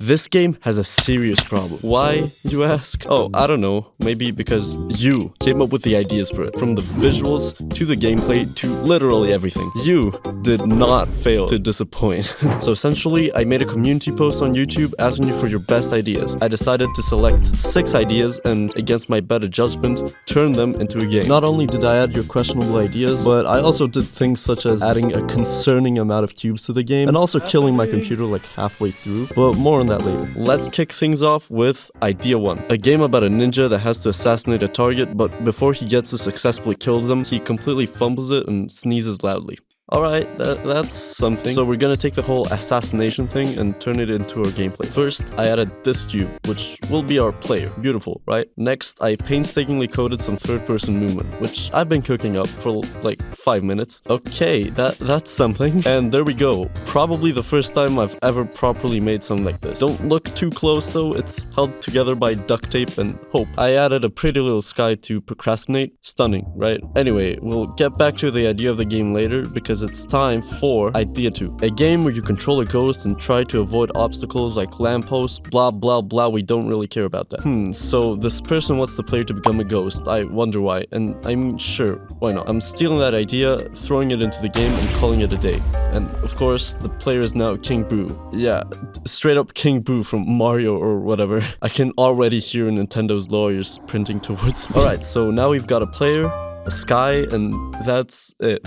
This game has a serious problem. Why, you ask? Oh, I don't know. Maybe because you came up with the ideas for it. From the visuals, to the gameplay, to literally everything. You did not fail to disappoint. So essentially, I made a community post on YouTube asking you for your best ideas. I decided to select 6 ideas and, against my better judgment, turn them into a game. Not only did I add your questionable ideas, but I also did things such as adding a concerning amount of cubes to the game, and also killing my computer like halfway through, but more on that later. Let's kick things off with Idea 1. A game about a ninja that has to assassinate a target, but before he gets to successfully kill them, he completely fumbles it and sneezes loudly. Alright, that's something. So we're gonna take the whole assassination thing and turn it into our gameplay. First, I added this cube, which will be our player. Beautiful, right? Next, I painstakingly coded some third-person movement, which I've been cooking up for like 5 minutes. Okay, that's something. And there we go. Probably the first time I've ever properly made something like this. Don't look too close though, it's held together by duct tape and hope. I added a pretty little sky to procrastinate. Stunning, right? Anyway, we'll get back to the idea of the game later because it's time for Idea 2. A game where you control a ghost and try to avoid obstacles like lampposts, blah blah blah, we don't really care about that. So this person wants the player to become a ghost. I wonder why, and I mean, sure, why not? I'm stealing that idea, throwing it into the game and calling it a day. And of course, the player is now King Boo. Yeah, straight up King Boo from Mario or whatever. I can already hear Nintendo's lawyers printing towards me. Alright, so now we've got a player, a sky, and that's it.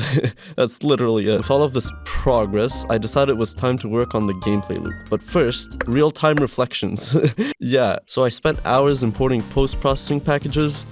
That's literally it. With all of this progress, I decided it was time to work on the gameplay loop. But first, real-time reflections. Yeah, so I spent hours importing post-processing packages,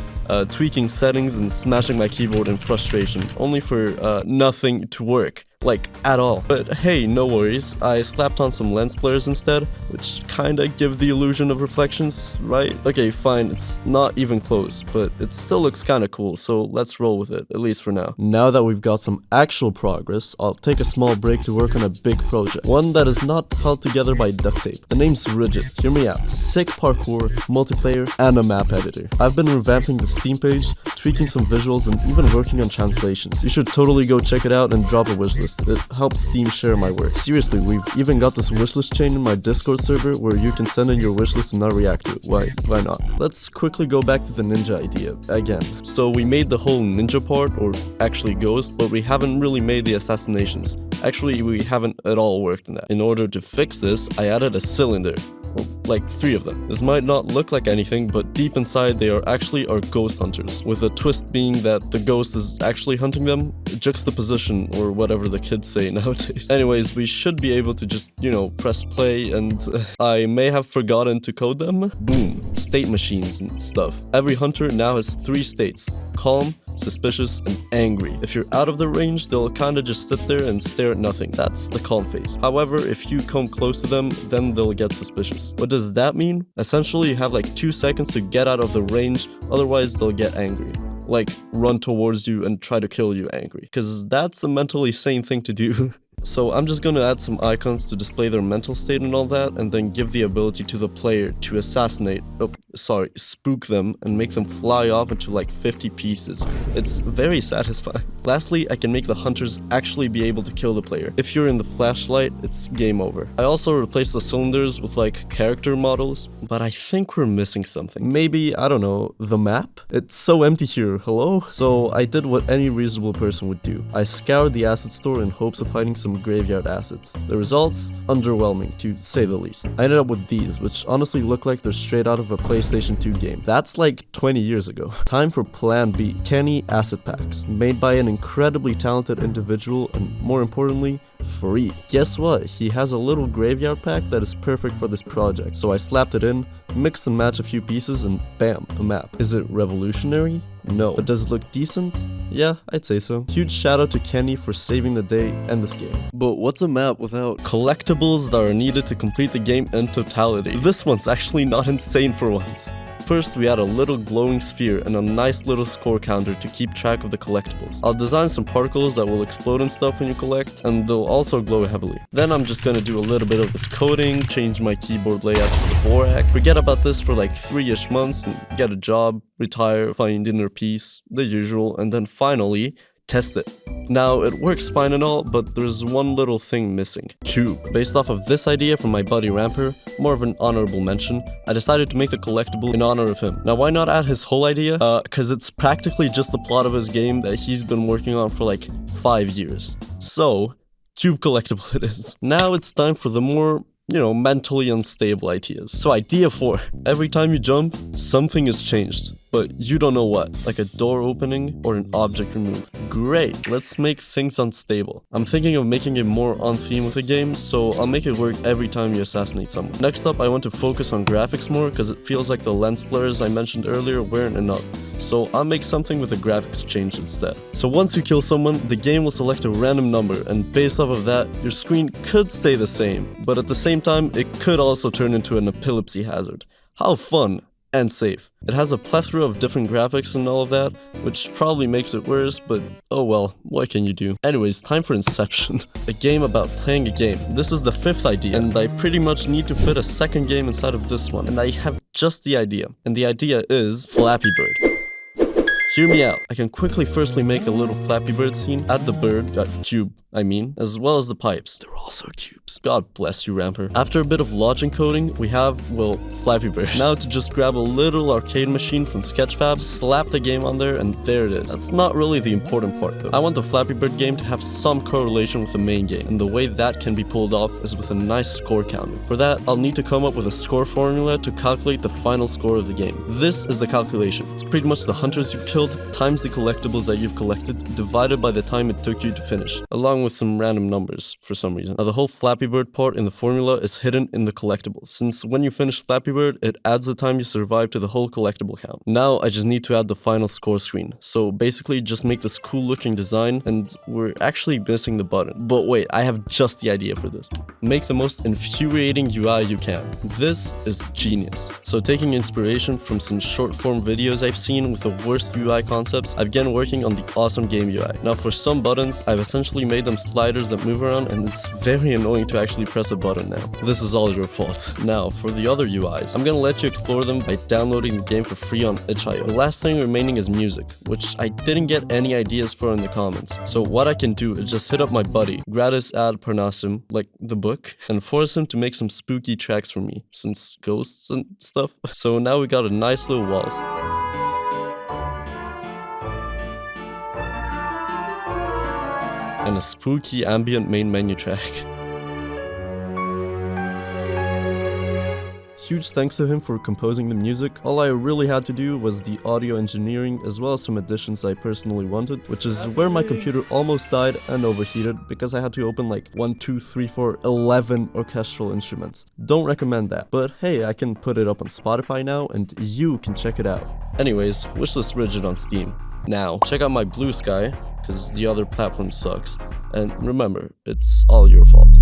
tweaking settings, and smashing my keyboard in frustration, only for nothing to work. Like, at all. But hey, no worries, I slapped on some lens flares instead, which kinda give the illusion of reflections, right? Okay, fine, it's not even close, but it still looks kinda cool, so let's roll with it, at least for now. Now that we've got some actual progress, I'll take a small break to work on a big project. One that is not held together by duct tape. The name's Rigid. Hear me out. Sick parkour, multiplayer, and a map editor. I've been revamping the Steam page, tweaking some visuals, and even working on translations. You should totally go check it out and drop a wishlist. It helps Steam share my work. Seriously, we've even got this wishlist chain in my Discord server where you can send in your wishlist and not react to it. Why not? Let's quickly go back to the ninja idea again. So we made the whole ninja part, or actually ghost, but we haven't really made the assassinations. Actually, we haven't at all worked on that. In order to fix this, I added a cylinder. Well, like 3 of them. This might not look like anything, but deep inside they are actually our ghost hunters, with a twist being that the ghost is actually hunting them, juxtaposition or whatever the kids say nowadays. Anyways, we should be able to just, press play and I may have forgotten to code them. Boom, state machines and stuff. Every hunter now has 3 states: calm, suspicious, and angry. If you're out of the range, they'll kinda just sit there and stare at nothing. That's the calm phase. However, if you come close to them, then they'll get suspicious. What does that mean? Essentially, you have like 2 seconds to get out of the range, otherwise they'll get angry. Like, run towards you and try to kill you angry. Cause that's a mentally sane thing to do. So I'm just gonna add some icons to display their mental state and all that, and then give the ability to the player to spook them and make them fly off into like 50 pieces. It's very satisfying. Lastly, I can make the hunters actually be able to kill the player. If you're in the flashlight, it's game over. I also replaced the cylinders with like character models, but I think we're missing something. Maybe, I don't know, the map? It's so empty here, hello? So I did what any reasonable person would do. I scoured the asset store in hopes of finding some graveyard assets. The results? Underwhelming, to say the least. I ended up with these, which honestly look like they're straight out of a PlayStation 2 game. That's like 20 years ago. Time for Plan B. Kenny Asset Packs. Made by an incredibly talented individual and, more importantly, free. Guess what? He has a little graveyard pack that is perfect for this project. So I slapped it in, mixed and matched a few pieces, and bam, a map. Is it revolutionary? No. But does it look decent? Yeah, I'd say so. Huge shout out to Kenny for saving the day and this game. But what's a map without collectibles that are needed to complete the game in totality? This one's actually not insane for once. First, we add a little glowing sphere and a nice little score counter to keep track of the collectibles. I'll design some particles that will explode and stuff when you collect, and they'll also glow heavily. Then I'm just gonna do a little bit of this coding, change my keyboard layout to the Dvorak, forget about this for like 3-ish months and get a job, retire, find inner peace, the usual, and then finally test it. Now, it works fine and all, but there's one little thing missing. Cube. Based off of this idea from my buddy Ramper, more of an honorable mention, I decided to make the collectible in honor of him. Now, why not add his whole idea? Cause it's practically just the plot of his game that he's been working on for like 5 years. So, Cube collectible it is. Now it's time for the more, mentally unstable ideas. So idea 4. Every time you jump, something is changed, but you don't know what, like a door opening or an object removed. Great, let's make things unstable. I'm thinking of making it more on theme with the game, so I'll make it work every time you assassinate someone. Next up, I want to focus on graphics more because it feels like the lens flares I mentioned earlier weren't enough. So I'll make something with the graphics changed instead. So once you kill someone, the game will select a random number, and based off of that, your screen could stay the same, but at the same time, it could also turn into an epilepsy hazard. How fun and safe. It has a plethora of different graphics and all of that, which probably makes it worse, but oh well, what can you do? Anyways, time for Inception, a game about playing a game. This is the 5th idea, and I pretty much need to fit a second game inside of this one, and I have just the idea. And the idea is Flappy Bird. Hear me out. I can quickly firstly make a little Flappy Bird scene, add the bird, cube, as well as the pipes. They're also cubes. God bless you, Ramper. After a bit of logic coding, we have, well, Flappy Bird. Now to just grab a little arcade machine from Sketchfab, slap the game on there, and there it is. That's not really the important part though. I want the Flappy Bird game to have some correlation with the main game, and the way that can be pulled off is with a nice score counter. For that, I'll need to come up with a score formula to calculate the final score of the game. This is the calculation. It's pretty much the hunters you've killed times the collectibles that you've collected divided by the time it took you to finish, along with some random numbers for some reason. Now the whole Flappy Bird part in the formula is hidden in the collectibles, since when you finish Flappy Bird, it adds the time you survive to the whole collectible count. Now I just need to add the final score screen, so basically just make this cool looking design, and we're actually missing the button. But wait, I have just the idea for this. Make the most infuriating UI you can. This is genius. So taking inspiration from some short form videos I've seen with the worst UI concepts, I've begun working on the awesome game UI. Now for some buttons, I've essentially made them sliders that move around, and it's very annoying to actually press a button now. This is all your fault. Now for the other UIs, I'm gonna let you explore them by downloading the game for free on itch.io. The last thing remaining is music, which I didn't get any ideas for in the comments. So what I can do is just hit up my buddy, Gradus ad Parnassum, like the book, and force him to make some spooky tracks for me, since ghosts and stuff. So now we got a nice little waltz. And a spooky ambient main menu track. Huge thanks to him for composing the music. All I really had to do was the audio engineering as well as some additions I personally wanted, which is where my computer almost died and overheated because I had to open like 1, 2, 3, 4, 11 orchestral instruments. Don't recommend that, but hey, I can put it up on Spotify now and you can check it out. Anyways, wishlist Rigid on Steam. Now, check out my Blue Sky, because the other platform sucks. And remember, it's all your fault.